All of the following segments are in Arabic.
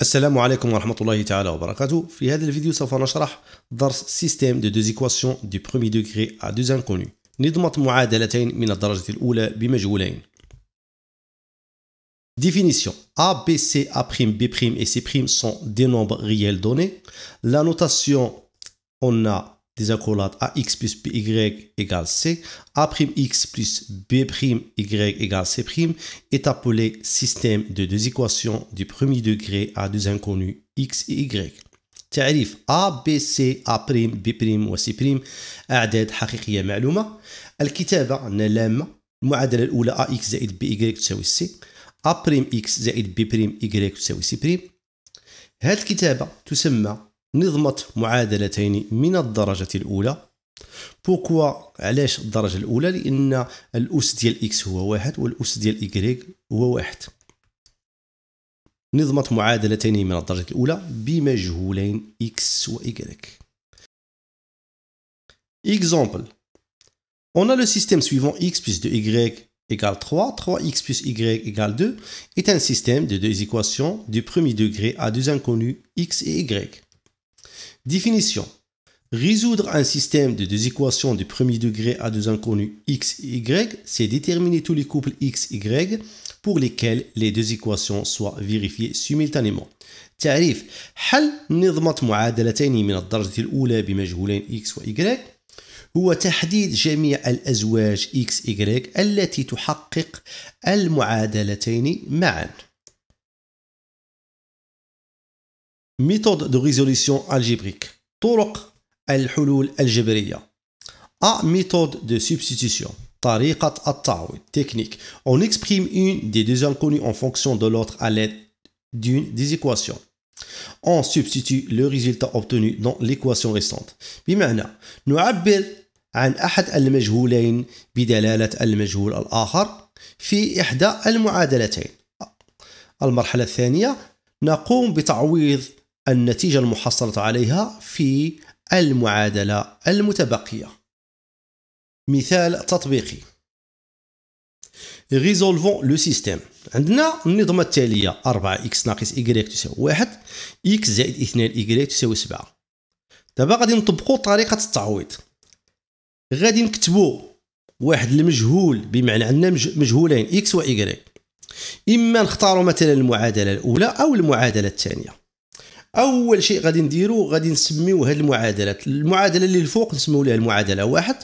السلام عليكم ورحمة الله تعالى وبركاته. في هذا الفيديو سوف نشرح درس سيستيم دو deux équations du premier degré à deux inconnus. نظمة معادلتين من الدرجة الأولى بمجهولين. Définition. A, B, C, A', B' et C' sont des nombres réels donnés. La notation, on a des accolades AX plus BY égale C. A'X plus B'Y égale C' est appelé système de deux équations du premier degré à deux inconnus X et Y. تعريف A, B, C, A', B' و C' أعداد حقيقية معلومة. الكتابة عندنا لامة. المعادلة الأولى AX زائد BY تساوي C. A'X زائد B'Y تساوي C'. هذه الكتابة تسمى نظمة معادلتين من الدرجة الأولى. بوكوا علاش الدرجة الأولى؟ لأن الأس ديال إكس هو واحد والأس ديال إكغيك هو واحد. نظمة معادلتين من الدرجة الأولى بمجهولين إكس و إكغيك. Exemple. On a le système suivant x plus 2y égale 3, 3x plus y égale 2 est un système de deux équations du premier degré à deux inconnus x et y. Définition. Résoudre un système de deux équations du premier degré à deux inconnus x et y, c'est déterminer tous les couples x, y pour lesquels les deux équations soient vérifiées simultanément. تعريف حل نظمة معادلتين من الدرجة الأولى بمجهولين x و y هو تحديد جميع الأزواج x, y التي تحقق المعادلتين معا. Méthode de résolution algébrique. طرق الحلول الجبرية. A. Méthode de substitution. طريقة التعويض. Technique. On exprime une des deux inconnues en fonction de l'autre à l'aide d'une des équations. On substitue le résultat obtenu dans l'équation restante. بمعنى نعبر عن أحد المجهولين بدلالة المجهول الآخر في إحدى المعادلتين. المرحلة الثانية نقوم بتعويض النتيجة المحصلة عليها في المعادلة المتبقية. مثال تطبيقي. Résolvons le système. عندنا النظمة التالية 4x ناقص y تساوي 1 x زائد 2y تساوي 7. دابا غادي نطبقوا طريقة التعويض. غادي نكتبوا واحد المجهول بمعنى عندنا مجهولين x و y. إما نختاروا مثلا المعادلة الأولى أو المعادلة الثانية. أول شيء غادي نديرو غادي نسميو هاد المعادلات. المعادلة اللي الفوق نسميو لها المعادلة 1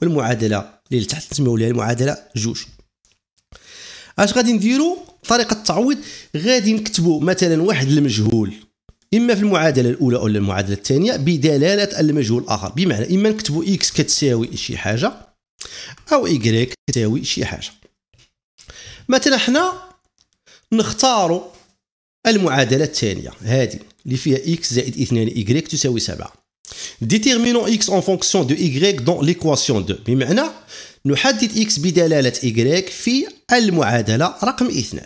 والمعادلة اللي لتحت نسميو لها المعادلة 2. اش غادي نديرو؟ طريقة التعويض غادي نكتبو مثلا واحد المجهول إما في المعادلة الأولى أو المعادلة الثانية بدلالة المجهول الآخر. بمعنى إما نكتبو x كتساوي شي حاجة أو y كتساوي شي حاجة. مثلا حنا نختاروا المعادلة الثانية هذه اللي فيها x زائد 2y تساوي 7. Déterminons x en fonction de y dans l'équation 2. بمعنى نحدد x بدلالة y في المعادلة رقم 2.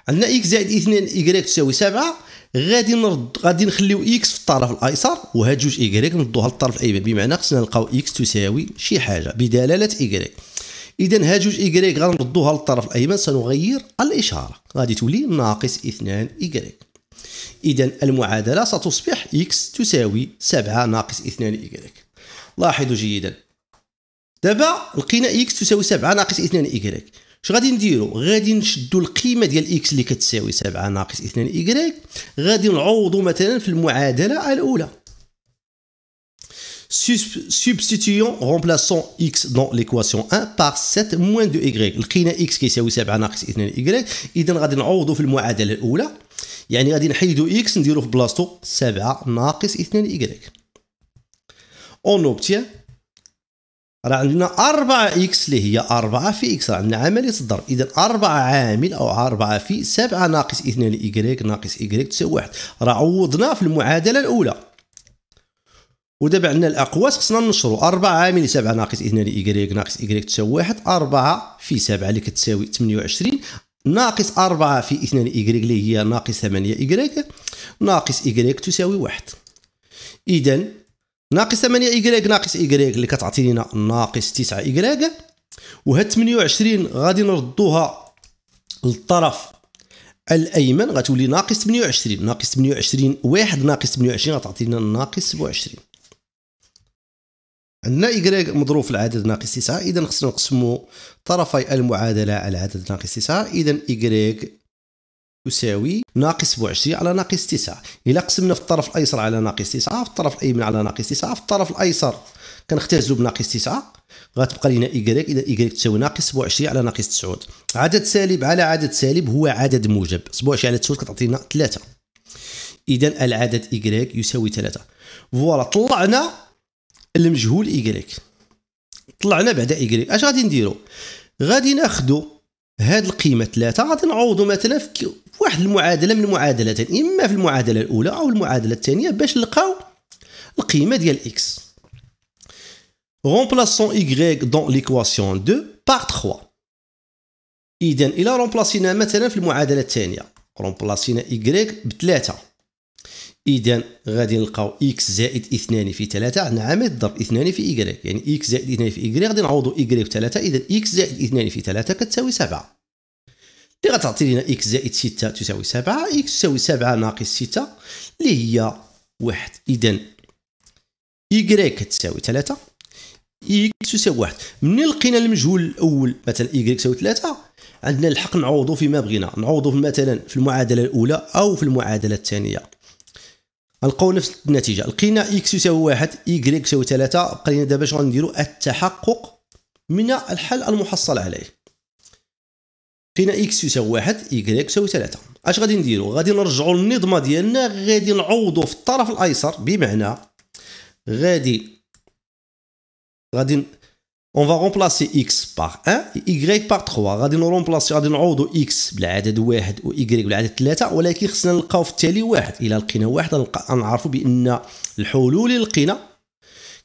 عندنا x زائد 2y تساوي 7. غادي نخليو x في الطرف الايسر وهاد جوج y نردوها للطرف الايمن. بمعنى خصنا نلقاو x تساوي شي حاجه بدلاله y. اذا هاد جوج y غنردوها للطرف الايمن سنغير الاشاره غادي تولي ناقص 2y. اذا المعادله ستصبح x تساوي 7 ناقص 2y. لاحظوا جيدا. دابا لقينا x تساوي 7 ناقص 2y. اش غادي نديرو؟ غادي نشدو القيمه ديال x اللي كتساوي 7 ناقص 2y غادي نعوضو مثلا في المعادله الاولى. Substituons remplaçons x dans l'équation 1 par 7 moins 2y. لقينا x كيساوي 7 ناقص 2y. اذا غادي نعوضو في المعادله الاولى يعني غادي نحيدو x نديرو في بلاصتو 7 ناقص 2y. On obtient راه عندنا 4x اللي هي 4 في x. راه عندنا عملية الضرب. إذا 4 عامل أو 4 في 7 ناقص 2y ناقص y تساوي 1. راه عوضنا في المعادلة الأولى. ودابا عندنا الأقواس خصنا ننشرو. 4 عامل 7 ناقص 2y ناقص y تساوي 1. 4 في 7 اللي كتساوي 28 ناقص 4 في 2y اللي هي ناقص 8y ناقص y تساوي 1. إذا ناقص 8y ناقص y اللي كتعطي لنا ناقص 9y وهاد 28 غادي نردوها للطرف الايمن غتولي ناقص 28. ناقص 28 واحد ناقص 28 غتعطينا ناقص 27. عندنا إيكغيك مضروب في العدد ناقص 9. إذا خصنا نقسموا طرفي المعادلة على عدد ناقص 9. إذا إيكغيك تساوي ناقص 27 على ناقص 9. إلا قسمنا في الطرف الأيسر على ناقص 9، في الطرف الأيمن على ناقص 9، في الطرف الأيسر كنختزلوا بناقص 9، غتبقى لنا إيكغيك. إذا إيكغيك تساوي ناقص 27 على ناقص 9. عدد سالب على عدد سالب هو عدد موجب. 27 على 9 كتعطينا 3. إذا العدد إيكغيك يساوي 3. فوالا طلعنا المجهول إيكغيك. طلعنا بعد إيكغيك اش غادي نديرو؟ غادي ناخدو هاد القيمة 3، غادي نعوضو مثلا في واحد المعادلة من المعادلتين، إما في المعادلة الأولى أو المعادلة الثانية، باش نلقاو القيمة ديال إكس. Remplaçons y dans l'équation 2 par 3. إذا إلا رومبلاسينا مثلا في المعادلة الثانية، رومبلاسينا y ب3، إذا غادي نلقاو إكس زائد 2 في 3 عندنا عامل ضرب 2 في إيكغيك، يعني إكس زائد 2 في إيكغيك غادي نعوضو إيكغيك ب3. إذا إكس زائد 2 في 3 كتساوي 7، اللي غتعطي لنا إكس زائد 6 تساوي 7، إكس تساوي 7 ناقص 6 اللي هي 1. إذا إيكغيك كتساوي 3، إكس تساوي 1. منين لقينا المجهول الأول مثلا إيكغيك تساوي 3، عندنا الحق نعوضو فيما بغينا، نعوضو مثلا في المعادلة الأولى أو في المعادلة الثانية، غنلقاو نفس النتيجة. لقينا إكس يساوي 1، إيكغيك يساوي 3، بقى لنا دابا اش غنديرو؟ التحقق من الحل المحصل عليه. لقينا إكس يساوي 1، إيكغيك يساوي 3. اش غادي نديرو؟ غادي نرجعو للنظمة ديالنا، غادي نعوضو في الطرف الأيسر، بمعنى غادي on va remplacer x par 1 et y par 3. غادي نعوضو x بالعدد 1 و y بالعدد 3، ولكن خصنا نلقاو في التالي 1. إلا لقينا 1 غنعرفوا بأن الحلول اللي لقينا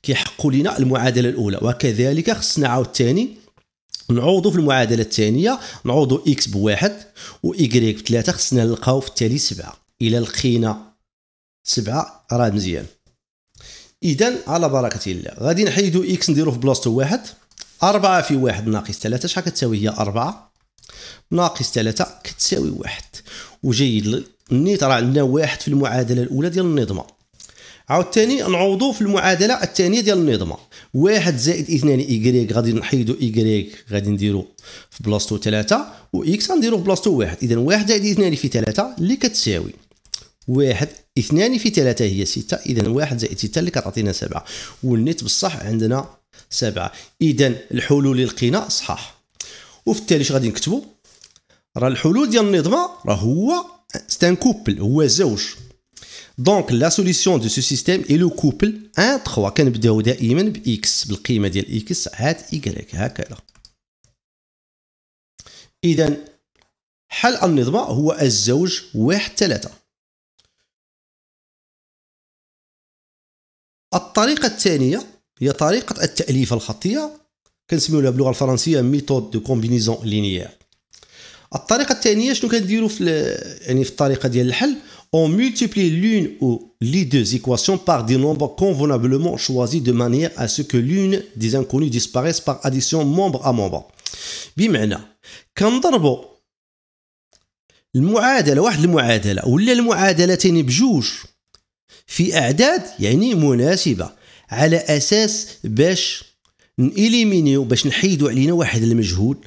كيحققوا لنا المعادلة الأولى، وكذلك خصنا عاوتاني نعوضو في المعادلة الثانية، نعوضو x ب1 و y ب3، خصنا نلقاو في التالي 7. إلا لقينا 7 راه مزيان. إذا على بركة الله غادي نحيدو إكس نديرو في بلاصتو 1. 4 في 1 ناقص 3 شحال كتساوي؟ هي 4 ناقص 3 كتساوي 1. وجيد نيت راه عندنا 1 في المعادلة الأولى ديال النظمة. عاوتاني نعوضو في المعادلة الثانية ديال النظمة. 1 زائد 2 إيكغيك غادي نحيدو إيكغيك غادي نديرو في بلاصتو 3، و إكس غنديرو في بلاصتو 1. إذا 1 زائد 2 في 3 اللي كتساوي 1. 2 في 3 هي 6، إذا 1 زائد 6 اللي كتعطينا 7، والنيت بصح عندنا 7. إذا الحلول اللي لقينا صحاح. وفي التالي اش غادي نكتبوا؟ راه الحلول ديال النظمة راه هو ستان كوبل، هو زوج. دونك لا سوليسيون دو سو سيستيم اي لو كوبل 1 3. كنبداو دائما بإكس بالقيمة ديال إكس عاد إيكغيك هكذا. إذا حل النظمة هو الزوج 1 3. الطريقة الثانية هي طريقة التأليف الخطية، كنسميوها باللغة الفرنسية ميثود دو كومبينيزون لينيير. الطريقة الثانية شنو كنديرو في الطريقة ديال الحل؟ on multiplie l'une ou les deux équations par des nombres convenablement choisis de manière à ce que l'une des inconnues disparaisse par addition membre à membre. بمعنى كنضربوا المعادلة، واحد المعادلة ولا المعادلتين بجوج في أعداد يعني مناسبة، على أساس باش نإليمينيو، باش نحيدو علينا واحد المجهول،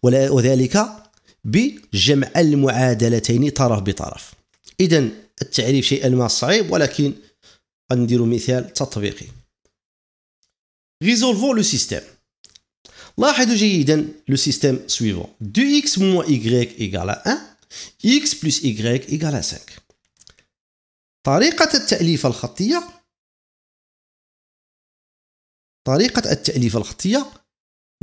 وذلك بجمع المعادلتين طرف بطرف. إذا التعريف شيئا ما صعيب، ولكن غنديرو مثال تطبيقي. Résolvons le système. لاحظوا جيدا le système suivant. 2x moins y égale à 1, x plus y égale à 5. طريقة التأليف الخطية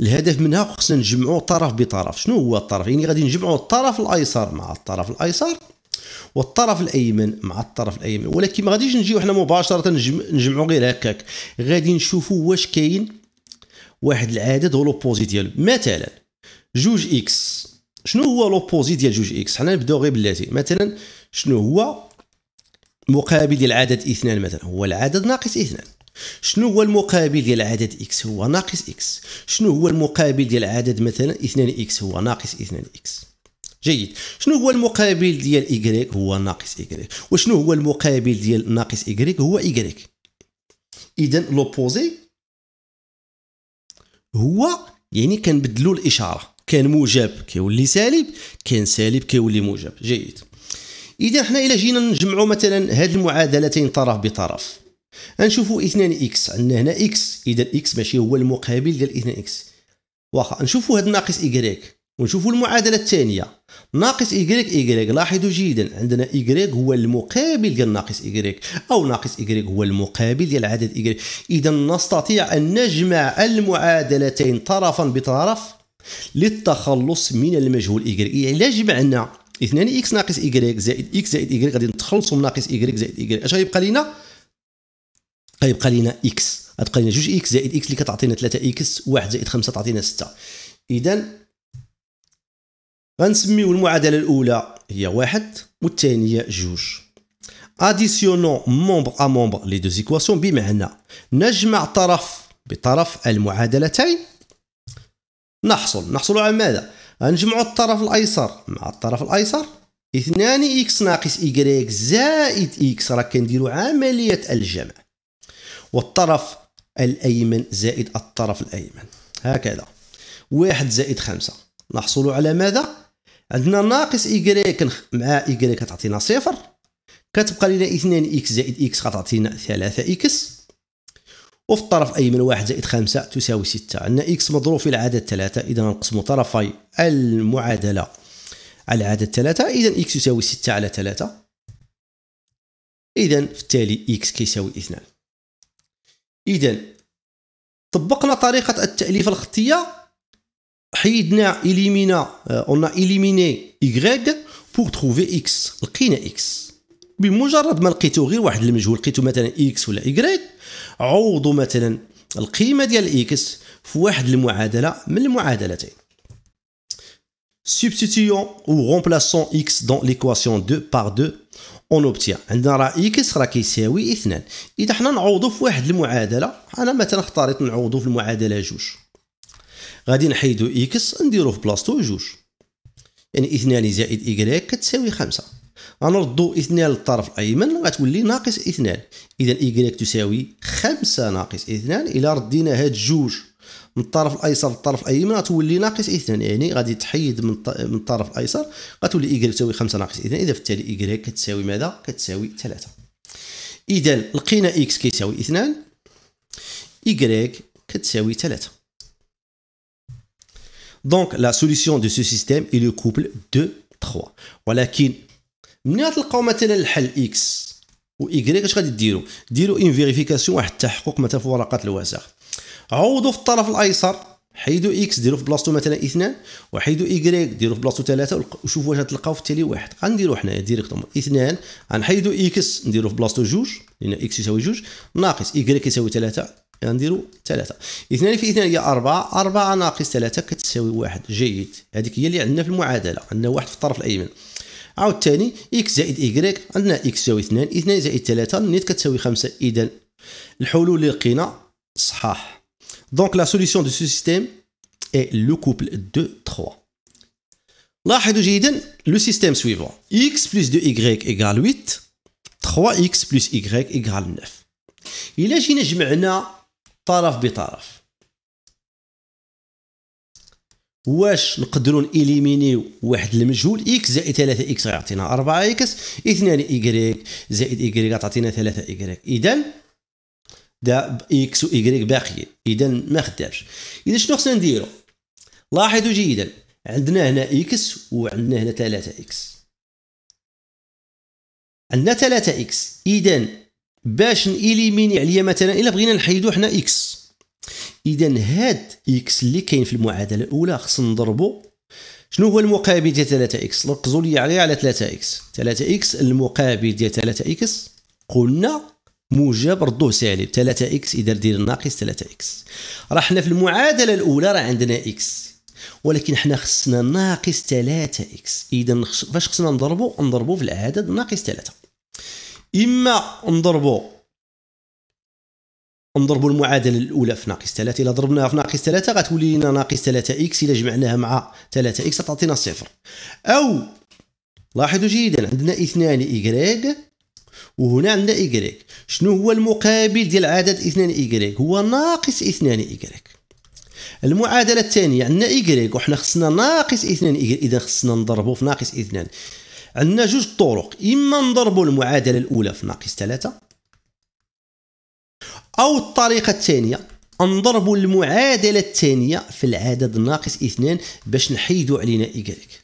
الهدف منها خصنا نجمعوا طرف بطرف. شنو هو الطرف؟ يعني غادي نجمعوا الطرف الأيسر مع الطرف الأيسر، والطرف الأيمن مع الطرف الأيمن، ولكن ما غاديش نجيو حنا مباشرة نجمعوا غير هكاك. غادي نشوفوا واش كاين واحد العدد هو لوبوزي ديالو. مثلا 2x، شنو هو لوبوزي ديال 2x؟ حنا نبداو غير بلاتي. مثلا شنو هو مقابل ديال العدد 2؟ مثلا هو العدد ناقص 2. شنو هو المقابل ديال العدد x؟ هو ناقص x. شنو هو المقابل ديال العدد مثلا 2x؟ هو ناقص 2x. جيد. شنو هو المقابل ديال إيكغيك؟ هو ناقص إيكغيك. وشنو هو المقابل ديال ناقص إيكغيك؟ هو إيكغيك. إذا لوبوزي هو يعني كنبدلوا الإشارة، كان موجب كيولي سالب، كان سالب كيولي موجب. جيد. إذا حنا إلا جينا نجمعوا مثلا هاد المعادلتين طرف بطرف، غنشوفوا 2 إكس، عندنا هنا إكس، إذا إكس ماشي هو المقابل ديال 2 إكس. واخا نشوفوا هاد ناقص إيكغيك ونشوفوا المعادلة الثانية ناقص إيكغيك. لاحظوا جيدا عندنا إيكغيك هو المقابل ديال ناقص إيكغيك، أو ناقص إيكغيك هو المقابل ديال عدد إيكغيك. إذا نستطيع أن نجمع المعادلتين طرفا بطرف للتخلص من المجهول إيكغيك. إلا جمعنا 2 إكس ناقص إيكغيك زائد إكس زائد إيكغيك غادي نتخلصوا من ناقص إيكغيك زائد إيكغيك. اش غيبقى لينا؟ غيبقى لينا إكس، غتبقى لينا 2 إكس زائد إكس اللي كتعطينا 3 إكس، 1 زائد 5 تعطينا 6. إذا غنسميو المعادلة الأولى هي 1 والثانية 2. أديسيونون مومبر أ مومبر لي دو زيكواسيون، بمعنى نجمع طرف بطرف المعادلتين، نحصل على ماذا؟ غنجمعوا الطرف الأيسر مع الطرف الأيسر، 2 إكس ناقص إيكغيك زائد إكس، راه كنديروا عملية الجمع، والطرف الأيمن زائد الطرف الأيمن، هكذا 1 زائد 5. نحصل على ماذا؟ عندنا ناقص إيكغيك مع إيكغيك كتعطينا 0، كتبقى لنا 2 إكس زائد إكس غتعطينا 3 إكس، وفي الطرف الأيمن 1 زائد 5 تساوي 6. عندنا إكس مضروب في العدد 3، إذا نقسم طرفي المعادلة على العدد 3، إذا إكس يساوي 6 على 3، إذا في التالي إكس كيساوي 2. إذا طبقنا طريقة التأليف الخطية، حيدنا on a éliminé Y pour trouver X. لقينا X بمجرد ما لقيتو غير واحد المجهول، لقيتو مثلا X ولا Y، عوضوا مثلا القيمة ديال X في واحد المعادلة من المعادلتين. Substituons ou remplaçons X dans l'équation 2 par 2 on obtient. عندنا راه X راه كيساوي 2، إذا حنا نعوضوا في واحد المعادلة، أنا مثلا اختاريت نعوضوا في المعادلة 2، غادي نحيدو إكس نديروه في بلاصتو 2، يعني 2 زائد إيكغيك كتساوي 5. غنردو 2 للطرف الأيمن غتولي ناقص 2، إذا إيكغيك تساوي 5 ناقص 2. إلا ردينا هاد 2 من الطرف الأيسر للطرف الأيمن غتولي ناقص 2، يعني غادي تحيد من الطرف الأيسر غتولي إيكغيك تساوي 5 ناقص 2، إذا في التالي إيكغيك كتساوي ماذا؟ كتساوي 3. إذا لقينا إكس كيساوي 2، إيكغيك كتساوي 3. Donc la solution de ce système est le couple 2-3. ولكن ملي تلقاو مثلا الحل x و y اش غادي ديروا ان فيريفيكاسيون، واحد التحقق مثلا في ورقات الوثائق. عوضوا في الطرف الايسر، حيدوا x ديروا في بلاصتو مثلا 2، وحيدوا y ديروا في بلاصتو 3، وشوفوا واش غتلقاو في التالي 1. غنديروا حنايا ديريكتومون 2، غنحيدوا x نديروا في بلاصتو 2 لان x يساوي 2 ناقص y يساوي 3، غنديروا 3. 2 في 2 هي 4، 4 ناقص 3 كتساوي 1. جيد، هذيك هي اللي عندنا في المعادله، عندنا 1 في الطرف الايمن. عاود ثاني x زائد y، عندنا x تساوي 2، 2 زائد 3 نيت كتساوي 5. اذا الحلول اللي لقينا صحاح. دونك لا سوليسيون دو سو سيستيم اي لو كوبل 2 3. لاحظوا جيدا لو سيستيم سويفون: x plus 2y égale 8، 3x plus y égale 9. إلا جينا جمعنا طرف بطرف، واش نقدروا إليمينيو واحد المجهول x زائد 3x غيعطينا 4x، 2y زائد y غتعطينا 3y. إذا دا x و y باقيين، إذا ما خدامش. إذا شنو خصنا نديرو؟ لاحظوا جيدا عندنا هنا x وعندنا هنا 3x، عندنا 3x. إذا باش نإليميني عليا مثلا إلا بغينا نحيدو حنا إكس، إذا هاد إكس اللي كاين في المعادلة الأولى خصنا نضربو. شنو هو المقابل ديال 3 إكس؟ ركزوا لي على 3 إكس. 3 إكس المقابل ديال 3 إكس قلنا موجب ردوه سالب، 3 إكس إذا دير ناقص 3 إكس. راه حنا في المعادلة الأولى راه عندنا إكس، ولكن حنا خصنا ناقص 3 إكس. إذا فاش خصنا نضربو في العدد ناقص 3. إما نضربو نضربوا المعادله الاولى في ناقص 3. الا ضربناها في ناقص 3 غتولي لنا ناقص 3 اكس. الا جمعناها مع 3 اكس تعطينا صفر. او لاحظوا جيدا عندنا 2 ايكغيك وهنا عندنا ايكغيك. شنو هو المقابل ديال عدد 2 ايكغيك؟ هو ناقص 2 ايكغيك. المعادله الثانيه عندنا ايكغيك وحنا خصنا ناقص 2 ايكغيك، اذا خصنا نضربوا في ناقص 2. عندنا جوج طرق، اما نضربوا المعادله الاولى في ناقص 3، او الطريقه الثانيه نضربوا المعادله الثانيه في العدد ناقص 2 باش نحيدوا علينا ايكغيك.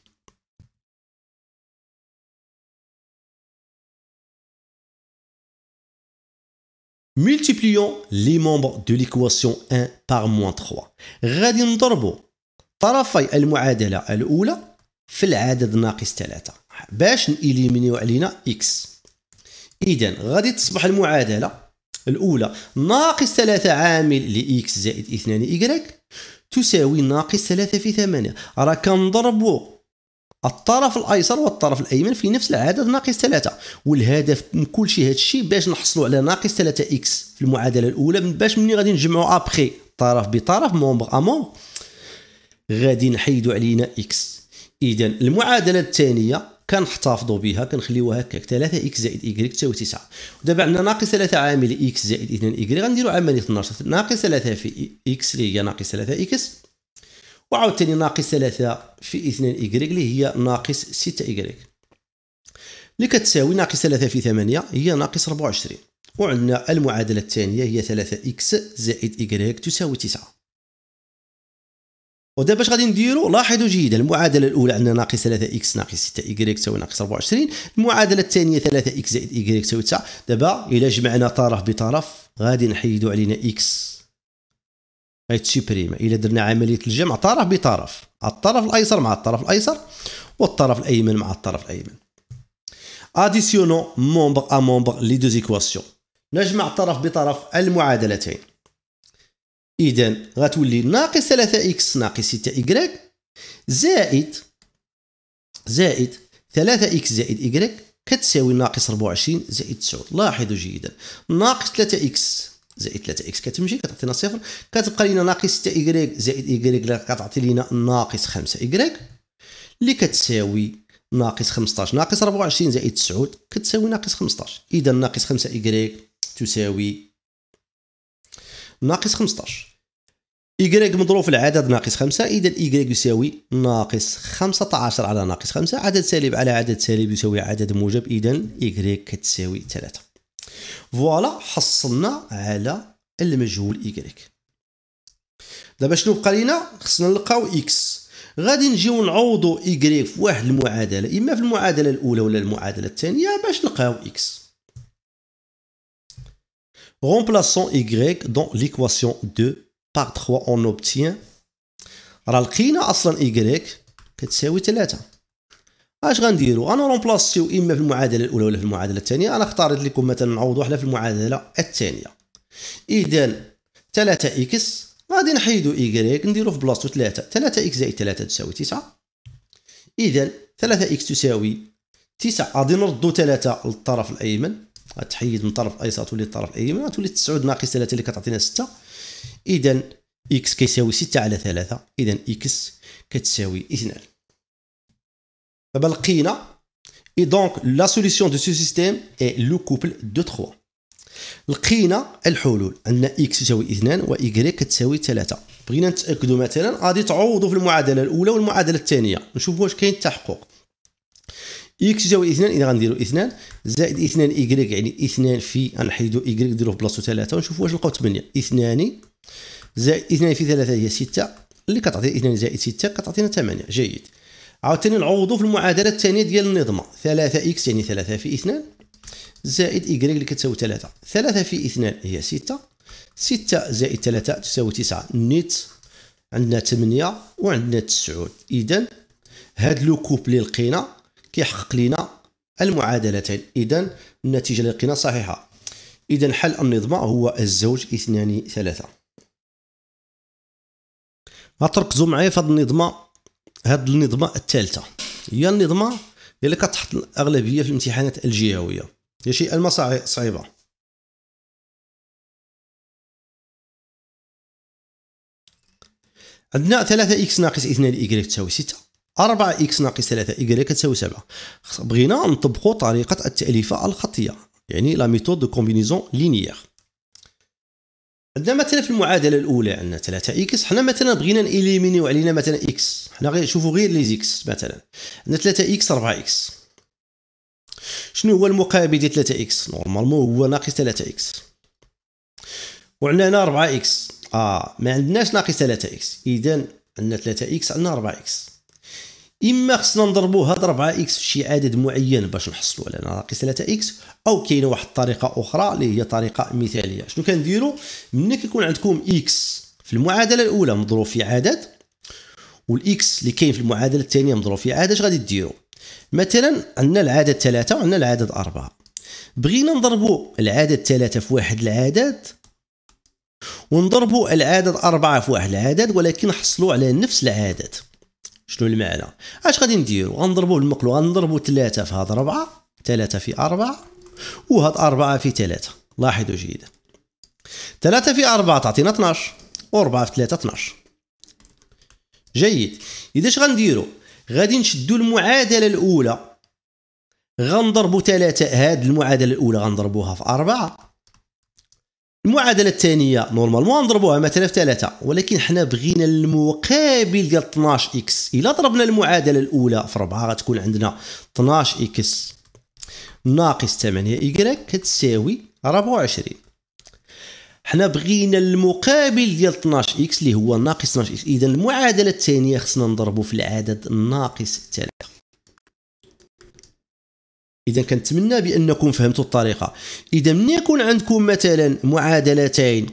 Multiplions les membres de l'équation 1 par moins 3. غادي نضربوا طرفي المعادلة الأولى في العدد ناقص 3 باش نإليمينيو علينا x. إذن غادي تصبح المعادلة الأولى ناقص 3 عامل ل x زائد 2 y تساوي ناقص 3 في 8. راه كنضربوا الطرف الايسر والطرف الايمن في نفس العدد ناقص 3، والهدف من كل شيء هذا الشيء باش نحصلوا على ناقص 3 اكس في المعادله الاولى، باش ملي غادي نجمعوا ابخي طرف بطرف مومبر ا مومبر غادي نحيدوا علينا اكس. اذا المعادله الثانيه كنحتفظوا بها كنخليوها هكاك 3 اكس زائد y تساوي 9. ودابا عندنا ناقص 3 عامل اكس زائد 2 y غنديروا عمليه النشر. ناقص 3 في اكس اللي هي ناقص 3 اكس، وعاوتاني ناقص 3 في 2 y اللي هي ناقص 6 y اللي كتساوي ناقص 3 في 8 هي ناقص 24. وعندنا المعادلة الثانية هي 3x زائد y تساوي 9. ودابا اش غادي نديرو؟ لاحظوا جيدا المعادلة الأولى عندنا ناقص 3x ناقص 6y تساوي ناقص 24. المعادلة الثانية 3x زائد y تساوي 9. دابا إلا جمعنا طرف بطرف غادي نحيدو علينا x غيتسوبريما. إلا درنا عملية الجمع طرف بطرف، الطرف الأيسر مع الطرف الأيسر والطرف الأيمن مع الطرف الأيمن. Additionnons membre à membre les deux équations. نجمع طرف بطرف المعادلتين. إذا غتولي ناقص 3x ناقص 6y زائد 3x زائد y كتساوي ناقص 24 زائد 9. لاحظوا جيدا ناقص 3x زائد 3x كتمشي كتعطينا صفر، كتبقى لينا ناقص 6y زائد y اللي كتعطي لينا ناقص 5y اللي كتساوي ناقص 15. ناقص 24 زائد 9 كتساوي ناقص 15. إذا ناقص 5y تساوي ناقص 15. y مضروب في العدد ناقص 5، إذا y يساوي ناقص 15 على ناقص 5. عدد سالب على عدد سالب يساوي عدد موجب، إذا y كتساوي 3. فوالا حصلنا على المجهول y. دابا شنو بقى لينا؟ خصنا نلقاو x. غادي نجيو نعوضوا y في واحد المعادله، اما في المعادله الاولى ولا المعادله الثانيه باش نلقاو x. Remplaçons y dans l'équation 2 par 3 on obtient. راه لقينا اصلا y كتساوي 3. اش غنديروا؟ انا رومبلاسيو اما في المعادله الاولى ولا في المعادله الثانيه. انا اختاريت لكم مثلا نعوضوا حنا في المعادله الثانيه. اذا 3x غادي نحيدوا y نديروا في بلاصتو 3 3x زائد 3 تساوي 9. اذا 3x تساوي 9. غادي نردوا 3 للطرف الايمن، غتحيد من الطرف الايسر تولي الطرف الايمن، غتولي 9 ناقص 3 اللي كتعطينا 6. اذا x كيساوي 6 على 3، اذا x كتساوي 2. دابا لقينا et donc la solution de ce système est le couple de 3. لقينا الحلول، عندنا x تساوي 2 و y كتساوي 3. بغينا نتاكدوا مثلا غادي تعوضوا في المعادله الاولى والمعادله الثانيه نشوفوا واش كاين التحقق. x تساوي 2 اذا غنديروا 2 زائد 2 y يعني 2 في غنحيدوا y نديروه في بلاصتو 3 ونشوفوا واش نلقاو 8. 2 زائد 2 في 3 هي 6 اللي كتعطي 2 زائد 6 كتعطينا 8. جيد. عاوتاني نعوضوا في المعادله الثانيه ديال النظمه 3x يعني 3 في 2 زائد y اللي كتساوي 3. 3 في 2 هي 6 زائد 3 تساوي 9. نيت عندنا 8 وعندنا 9. اذا هاد لو كوبل اللي لقينا كيحقق لنا المعادلتين. اذا النتيجه اللي لقينا صحيحه. اذا حل النظمه هو الزوج 2 3. غتركزوا معايا في هاد النظمه الثالثه، هي النظمه اللي كتحط الاغلبيه في الامتحانات الجهويه، هي شيء صعيبه. عندنا 3 إكس ناقص 2 إيكغيك تساوي 6، 4 إكس ناقص 3 إيكغيك تساوي 7. بغينا نطبقوا طريقة التأليفة الخطية، يعني لا ميثود دو كومبينيزون لينيير. عندنا مثلا في المعادلة الأولى عندنا 3 إكس، حنا مثلا بغينا نإليمينيو علينا مثلا إكس، حنا غير نشوفوا غير لي زيكس. مثلا عندنا 3 إكس 4 إكس، شنو هو المقابل ديال 3 إكس؟ نورمالمون هو ناقص 3 إكس. وعندنا هنا 4 إكس، ما عندناش ناقص 3 إكس، إذا عندنا 3 إكس عندنا 4 إكس. إما خصنا نضربوا هاد 4 إكس في شي عدد معين باش نحصلوا على ناقص 3 إكس، أو كاينة واحد الطريقة أخرى اللي هي طريقة مثالية. شنو كنديروا؟ ملي كيكون عندكم إكس في المعادلة الأولى مضروب في عدد، والإكس اللي كاين في المعادلة الثانية مضروب في عدد، اش غادي ديروا؟ مثلا عندنا العدد 3 وعندنا العدد 4، بغينا نضربوا العدد 3 في واحد العدد ونضربوا العدد 4 في واحد العدد، ولكن نحصلوا على نفس العدد. شنو المعنى؟ اش غادي نديروا؟ غنضربوا بالمقلوب، غنضربوا 3 في هاد 4، 3 في 4 وهاد 4 في 3. لاحظوا جيدا، 3 في 4 تعطينا 12، و4 في 3 12. جيد. إذا اش غنديروا؟ غادي نشدوا المعادلة الأولى، غنضربوا 3، هاد المعادلة الأولى غنضربوها في 4، المعادلة الثانية نورمالمون نضربوها مثلا في 3، ولكن حنا بغينا المقابل ديال 12 إكس. إلا ضربنا المعادلة الأولى في 4 غتكون عندنا 12 إكس ناقص 8 إيكغيك كتساوي 24. حنا بغينا المقابل ديال 12 إكس اللي هو ناقص 12 إكس، إذا المعادلة الثانية خصنا نضربو في العدد ناقص 3. إذا كنتمنى بأنكم فهمتوا الطريقة. إذا ملي يكون عندكم مثلا معادلتين،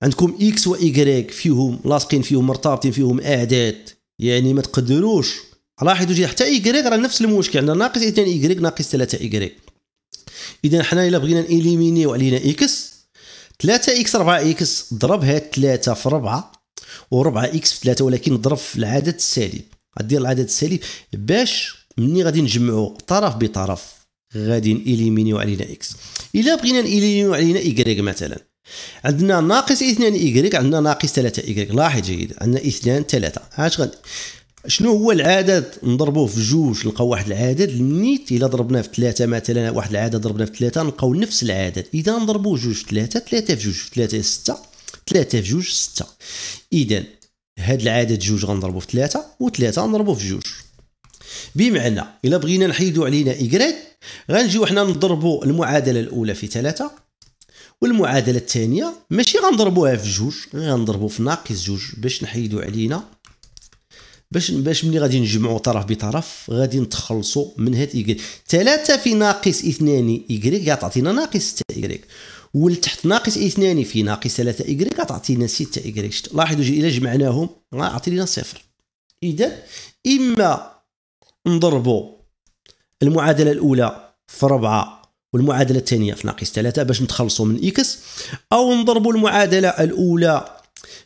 عندكم إكس وإيكغيك فيهم لاصقين فيهم مرتبطين فيهم أعداد، يعني ما تقدروش، لاحظوا جي حتى إيكغيك راه نفس المشكل، عندنا ناقص 2 إيكغيك ناقص 3 إيكغيك. إذا حنا إلا بغينا نإليمينيو علينا إكس، 3 إكس 4 إكس ضرب هاد 3 في 4 و4 إكس في 3، ولكن ضرب في العدد السالب. غدير العدد السالب باش مني غادي نجمعوا طرف بطرف غادي نإليمينيو علينا إكس. إلا بغينا نإليمينيو علينا إيكغيك، مثلا عندنا ناقص 2 إيكغيك عندنا ناقص 3 إيكغيك. لاحظ جيد، عندنا 2 3. شنو هو العدد نضربوه في جوج نلقاو واحد العدد، نيت الا ضربناه في 3 مثلا واحد العدد ضربناه في 3 نلقاو نفس العدد. اذا نضربوا جوج في 3، 3 في جوج في 3 6، 3 في جوج 6. اذا هاد العدد جوج غنضربوه في 3 و3 نضربوه في جوج. بمعنى الا بغينا نحيدوا علينا إيكغيك غنجيو حنا نضربوا المعادله الاولى في 3 والمعادله الثانيه ماشي غنضربوها في جوج، غنضربوا في ناقص جوج باش نحيدوا علينا، باش ملي غادي نجمعوا طرف بطرف غادي نتخلصوا من هاد إيكغيك. 3 في ناقص 2 إيكغيك غتعطينا ناقص 6 إيكغيك، والتحت ناقص 2 في ناقص 3 إيكغيك غتعطينا 6 إيكغيك. لاحظوا الا جمعناهم غيعطي لنا صفر. اذا اما نضربوا المعادله الاولى في 4 والمعادله الثانيه في ناقص 3 باش نتخلصوا من إكس، او نضربوا المعادله الاولى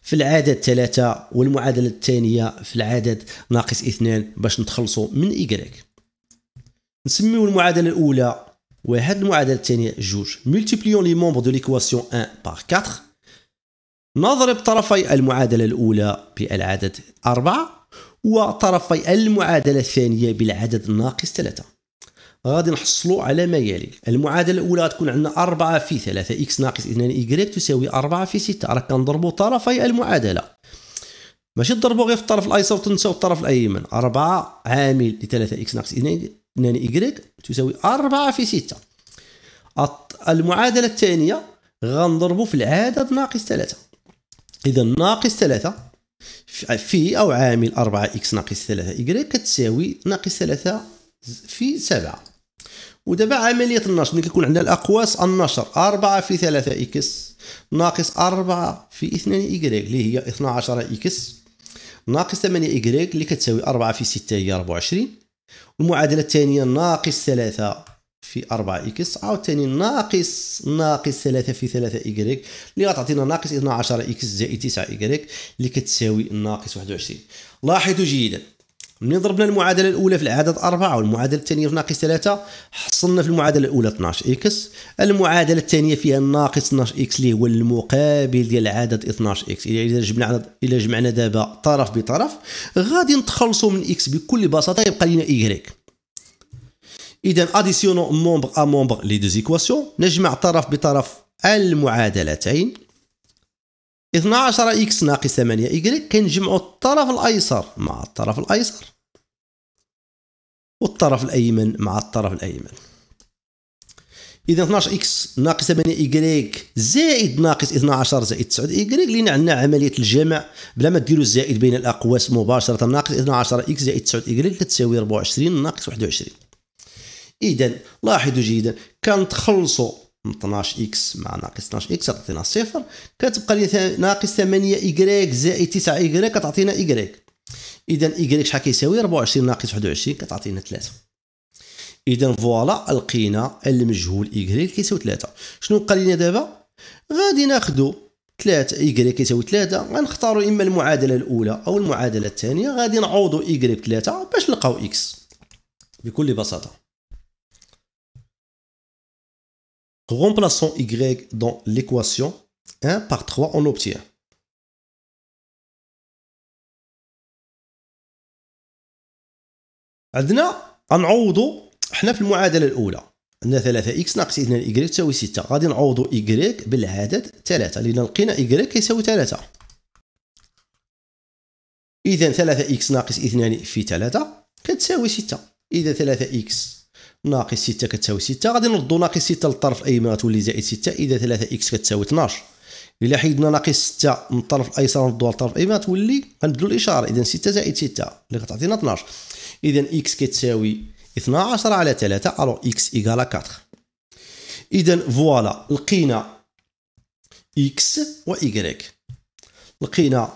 في العدد 3 والمعادله الثانيه في العدد ناقص 2 باش نتخلصوا من إيكغيك. نسميو المعادله الاولى 1، المعادله الثانيه 2. ملتيبليون لي مومبر دو ليكواسيون 1 بار 4، نضرب طرفي المعادله الاولى بالعدد 4 وطرفي المعادله الثانيه بالعدد ناقص 3. غادي نحصلوا على ما يلي. المعادله الاولى غتكون عندنا 4 في 3 إكس ناقص 2 إيكغيك تساوي 4 في 6. راه كنضربوا طرفي المعادله، ماشي تضربوا غير في الطرف الايسر وتنساو الطرف الايمن. 4 عامل ل 3 إكس ناقص 2 إيكغيك تساوي 4 في 6. المعادله الثانيه غنضربوا في العدد ناقص 3. اذا ناقص 3 في او عامل 4 إكس ناقص 3 إيكغيك كتساوي ناقص 3 في 7. ودابا عمليه النشر ملي كيكون عندنا الاقواس النشر 4 في 3 إكس ناقص 4 في 2 إيكغيك اللي هي 12 إكس ناقص 8 إيكغيك اللي كتساوي 4 في 6 هي 24. والمعادله الثانيه ناقص 3 في 4 إكس عاوتاني ناقص 3 في 3 إيكغيك اللي غتعطينا ناقص 12 إكس زائد 9 إيكغيك اللي كتساوي ناقص 21. لاحظوا جيدا، ملي ضربنا المعادله الاولى في العدد 4 والمعادله الثانيه في ناقص 3 حصلنا في المعادله الاولى 12 اكس. المعادله الثانيه فيها ناقص 12 اكس اللي هو المقابل ديال العدد 12 اكس. الا جمعنا دابا طرف بطرف غادي نتخلصوا من اكس بكل بساطه، يبقى لنا ايغريك. اذا اديسيونون مومبر ا مومبر لي دو زيكواسيون، نجمع طرف بطرف المعادلتين. 12 اكس ناقص 8 ايغريك كنجمعوا الطرف الايسر مع الطرف الايسر والطرف الايمن مع الطرف الايمن. اذا 12 اكس ناقص 8 ايغريك زائد ناقص 12 زائد 9 ايغريك، لينا عندنا عمليه الجمع بلا ما ديروا الزائد بين الاقواس مباشره. ناقص 12 اكس زائد 9 ايغريك كتساوي 24 ناقص 21. اذا لاحظوا جيدا كنتخلصوا من 12 اكس مع ناقص 12 اكس تعطينا صفر، كتبقى لي ناقص 8 ايغريك زائد 9 ايغريك كتعطينا ايغريك. اذا ايغريك شحال كيساوي 24 ناقص 21 كتعطينا 3. اذا فوالا لقينا المجهول ايغريك كيساوي 3. شنو بقى لينا دابا؟ غادي ناخذوا 3 ايغريك كيساوي 3، غنختاروا اما المعادله الاولى او المعادله الثانيه. غادي نعوضوا ايغريك 3 باش نلقاو اكس بكل بساطه. Remplaçons y dans l'équation 1 par 3 on obtient. عندنا غنعوضوا حنا في المعادله الاولى عندنا 3 x ناقص 2 y تساوي 6. غادي نعوضوا y بالعدد 3 لان لقينا y كيساوي 3. اذا 3 x ناقص 2 في 3 كتساوي 6. اذا 3 x ناقص 6 كتساوي 6. غادي نردوا ناقص 6 للطرف الايمن غتولي زائد 6. اذا 3 x كتساوي 12. الا حيدنا ناقص 6 من الطرف الايسر نردوها للطرف الايمن غتولي غنبدلوا الاشاره. اذا 6 زائد 6 اللي كتعطينا 12. اذا x كتساوي 12 على 3 الوغ x ايكال 4. اذا فوالا لقينا x و y. لقينا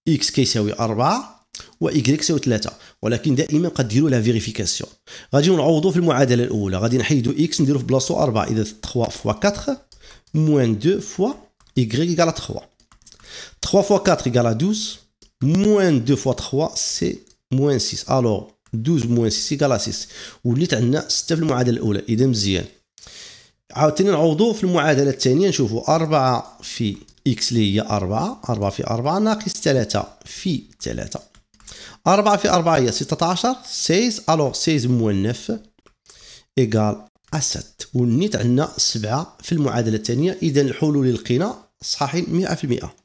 x كيساوي 4 و y كيساوي 3. ولكن دائما قديروا لا فيريفيكاسيون. غادي نعوضوا في المعادله الاولى. غادي نحيدوا x نديروا في بلاصتو 4. اذا 3 فوا 4 موان 2 فوا y ايكال 3. 3 فوا 4 ايكال 12 موان 2 فوا 3 سي موان 6. الوغ 12 موان 6 ايكال 6. وليت عندنا 6 في المعادله الاولى. اذا مزيان عاوتاني نعوضوا في المعادله الثانيه. نشوفوا 4 في x اللي هي 4 في 4 ناقص 3 في 3. 4 في 4 هي 16 16. الوغ 16 موان 9 ايكال 7. ونيت عندنا 7 في المعادله الثانيه. اذا الحلول اللي لقينا صحيحين 100%.